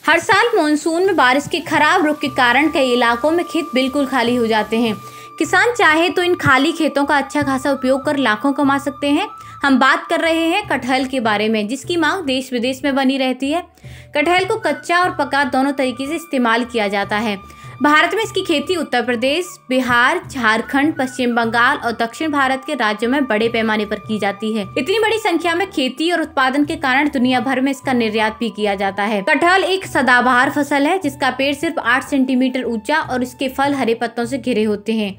हर साल मानसून में बारिश के खराब रुख के कारण कई इलाकों में खेत बिल्कुल खाली हो जाते हैं। किसान चाहे तो इन खाली खेतों का अच्छा खासा उपयोग कर लाखों कमा सकते हैं। हम बात कर रहे हैं कटहल के बारे में, जिसकी मांग देश विदेश में बनी रहती है। कटहल को कच्चा और पका दोनों तरीके से इस्तेमाल किया जाता है। भारत में इसकी खेती उत्तर प्रदेश, बिहार, झारखंड, पश्चिम बंगाल और दक्षिण भारत के राज्यों में बड़े पैमाने पर की जाती है। इतनी बड़ी संख्या में खेती और उत्पादन के कारण दुनिया भर में इसका निर्यात भी किया जाता है। कटहल एक सदाबहार फसल है, जिसका पेड़ सिर्फ 8 सेंटीमीटर ऊंचा और इसके फल हरे पत्तों से घिरे होते हैं।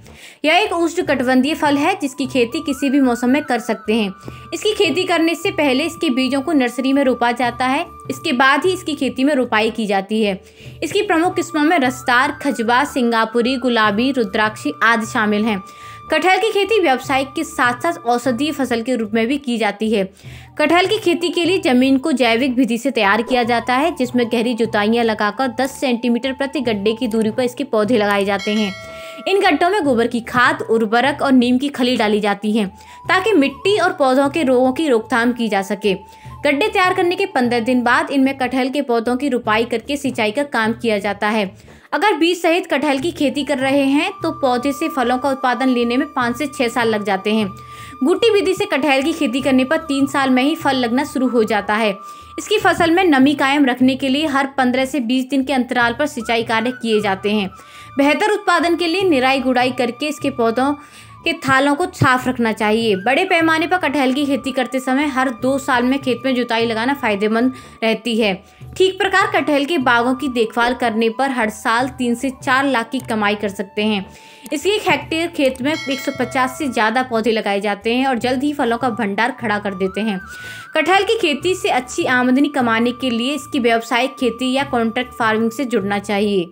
यह एक उष्णकटिबंधीय फल है, जिसकी खेती किसी भी मौसम में कर सकते हैं। इसकी खेती करने से पहले इसके बीजों को नर्सरी में रोपा जाता है। इसके बाद ही इसकी खेती में रोपाई की जाती है। इसकी प्रमुख किस्मों में रसदार, खजबा, सिंगापुरी, गुलाबी, रुद्राक्षी आदि शामिल हैं। कटहल की खेती व्यवसायिक के साथ साथ औषधीय फसल के रूप में भी की जाती है। कटहल की खेती के लिए जमीन को जैविक विधि से तैयार किया जाता है, जिसमें गहरी जुताइयां लगाकर 10 सेंटीमीटर प्रति गड्ढे की दूरी पर इसके पौधे लगाए जाते हैं। इन गड्ढों में गोबर की खाद, उर्वरक और नीम की खली डाली जाती है, ताकि मिट्टी और पौधों के रोगों की रोकथाम की जा सके। गड्ढे तैयार करने के 15 दिन बाद इनमें कटहल के पौधों की रुपाई करके सिंचाई का काम किया जाता है। अगर बीज सहित कटहल की खेती कर रहे हैं तो पौधे से फलों का उत्पादन लेने में 5 से 6 साल लग जाते हैं। बूटी विधि से कटहल की खेती करने पर 3 साल में ही फल लगना शुरू हो जाता है। इसकी फसल में नमी कायम रखने के लिए हर 15 से 20 दिन के अंतराल पर सिंचाई कार्य किए जाते हैं। बेहतर उत्पादन के लिए निराई गुड़ाई करके इसके पौधों के थालों को साफ रखना चाहिए। बड़े पैमाने पर कटहल की खेती करते समय हर 2 साल में खेत में जुताई लगाना फायदेमंद रहती है। ठीक प्रकार कटहल के बागों की देखभाल करने पर हर साल 3 से 4 लाख की कमाई कर सकते हैं। इसलिए 1 हेक्टेयर खेत में 150 से ज़्यादा पौधे लगाए जाते हैं और जल्द ही फलों का भंडार खड़ा कर देते हैं। कटहल की खेती से अच्छी आमदनी कमाने के लिए इसकी व्यावसायिक खेती या कॉन्ट्रैक्ट फार्मिंग से जुड़ना चाहिए।